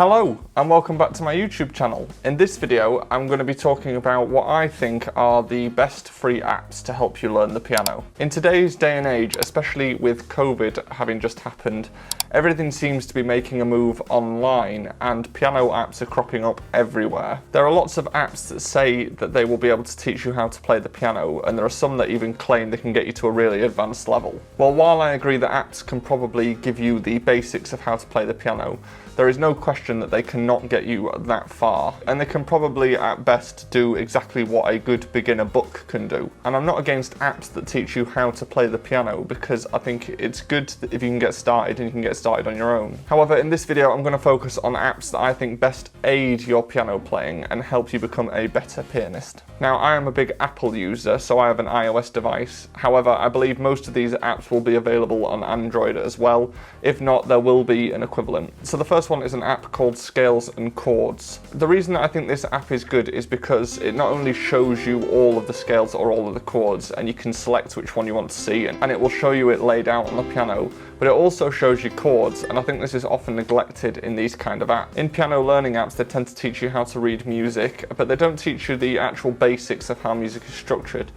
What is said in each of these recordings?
Hello and welcome back to my YouTube channel. In this video I'm going to be talking about what I think are the best free apps to help you learn the piano. In today's day and age, especially with COVID having just happened, everything seems to be making a move online and piano apps are cropping up everywhere. There are lots of apps that say that they will be able to teach you how to play the piano, and there are some that even claim they can get you to a really advanced level. Well, while I agree that apps can probably give you the basics of how to play the piano, there is no question that they cannot get you that far, and they can probably at best do exactly what a good beginner book can do. And I'm not against apps that teach you how to play the piano, because I think it's good if you can get started and you can get started on your own. However, in this video I'm going to focus on apps that I think best aid your piano playing and help you become a better pianist. Now, I am a big Apple user, so I have an iOS device. However, I believe most of these apps will be available on Android as well. If not, there will be an equivalent. So the first one is an app called Scales and Chords. The reason that I think this app is good is because it not only shows you all of the scales or all of the chords, and you can select which one you want to see, and it will show you it laid out on the piano, but it also shows you chords, and I think this is often neglected in these kind of apps. In piano learning apps, they tend to teach you how to read music, but they don't teach you the actual basics of how music is structured.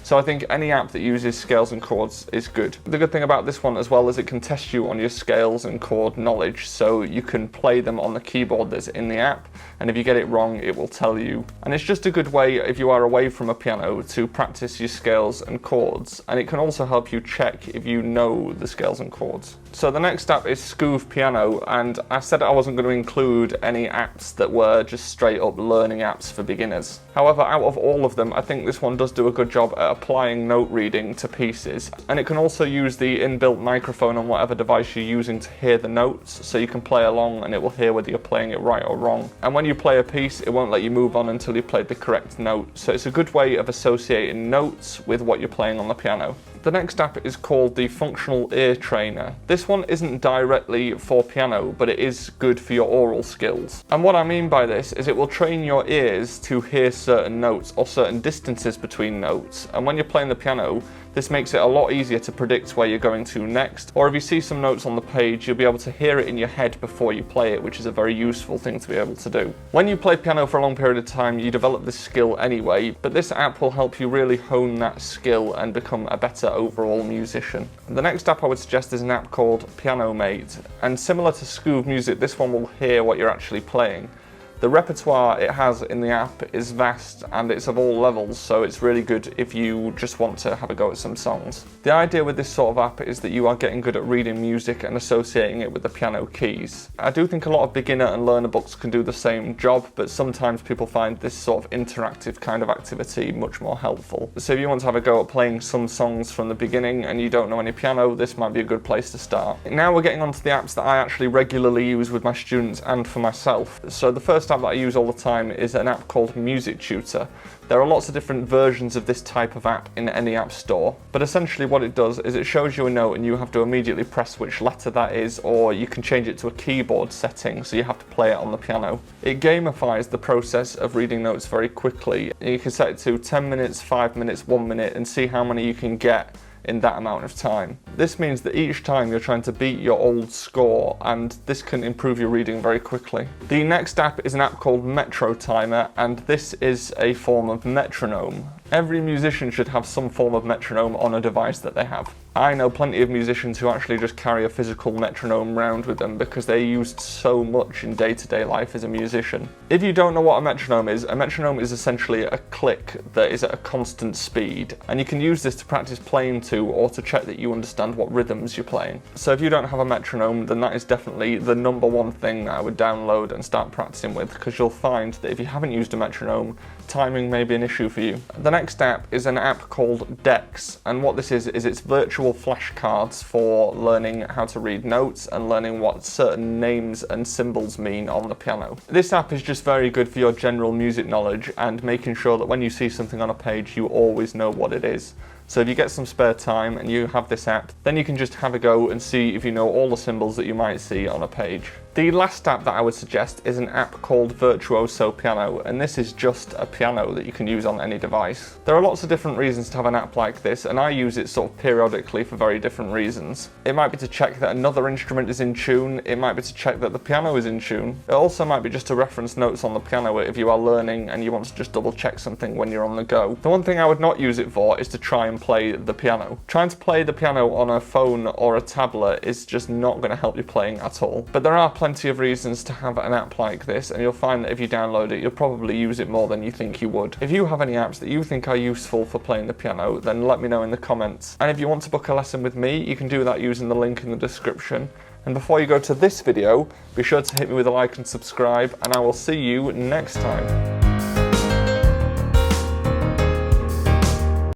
So I think any app that uses scales and chords is good. The good thing about this one as well is it can test you on your scales and chord knowledge, so you can play them on the keyboard that's in the app, and if you get it wrong it will tell you. And it's just a good way, if you are away from a piano, to practice your scales and chords, and it can also help you check if you know the scales and chords. So the next app is Scoof Piano, and I said I wasn't going to include any apps that were just straight up learning apps for beginners. However, out of all of them, I think this one does do a good job at applying note reading to pieces, and it can also use the inbuilt microphone on whatever device you're using to hear the notes, so you can play along and it will hear whether you're playing it right or wrong. And when you play a piece, it won't let you move on until you played the correct note, so it's a good way of associating notes with what you're playing on the piano. The next app is called the Functional Ear Trainer. This one isn't directly for piano, but it is good for your oral skills. And what I mean by this is it will train your ears to hear certain notes or certain distances between notes, and when you're playing the piano, this makes it a lot easier to predict where you're going to next, or if you see some notes on the page, you'll be able to hear it in your head before you play it, which is a very useful thing to be able to do. When you play piano for a long period of time, you develop this skill anyway, but this app will help you really hone that skill and become a better overall musician. The next app I would suggest is an app called Piano Mate, and similar to Scoob Music, this one will hear what you're actually playing. The repertoire it has in the app is vast and it's of all levels, so it's really good if you just want to have a go at some songs. The idea with this sort of app is that you are getting good at reading music and associating it with the piano keys. I do think a lot of beginner and learner books can do the same job, but sometimes people find this sort of interactive kind of activity much more helpful. So if you want to have a go at playing some songs from the beginning and you don't know any piano, this might be a good place to start. Now we're getting onto the apps that I actually regularly use with my students and for myself. So the first app that I use all the time is an app called Music Tutor. There are lots of different versions of this type of app in any app store, but essentially what it does is it shows you a note and you have to immediately press which letter that is, or you can change it to a keyboard setting so you have to play it on the piano. It gamifies the process of reading notes very quickly. You can set it to 10 minutes, 5 minutes, 1 minute and see how many you can get in that amount of time. This means that each time you're trying to beat your old score, and this can improve your reading very quickly. The next app is an app called Metro Timer, and this is a form of metronome. Every musician should have some form of metronome on a device that they have. I know plenty of musicians who actually just carry a physical metronome around with them because they're used so much in day-to-day life as a musician. If you don't know what a metronome is essentially a click that is at a constant speed, and you can use this to practice playing to or to check that you understand what rhythms you're playing. So if you don't have a metronome, then that is definitely the number one thing that I would download and start practicing with, because you'll find that if you haven't used a metronome, timing may be an issue for you. The next app is an app called Dex, and what this is it's virtual flashcards for learning how to read notes and learning what certain names and symbols mean on the piano. This app is just very good for your general music knowledge and making sure that when you see something on a page you always know what it is. So if you get some spare time and you have this app, then you can just have a go and see if you know all the symbols that you might see on a page. The last app that I would suggest is an app called Virtuoso Piano, and this is just a piano that you can use on any device. There are lots of different reasons to have an app like this, and I use it sort of periodically for very different reasons. It might be to check that another instrument is in tune, it might be to check that the piano is in tune. It also might be just to reference notes on the piano if you are learning and you want to just double check something when you're on the go. The one thing I would not use it for is to try and play the piano. Trying to play the piano on a phone or a tablet is just not going to help you playing at all. But there are plenty of reasons to have an app like this, and you'll find that if you download it, you'll probably use it more than you think you would. If you have any apps that you think are useful for playing the piano, then let me know in the comments. And if you want to book a lesson with me, you can do that using the link in the description. And before you go to this video, be sure to hit me with a like and subscribe, and I will see you next time.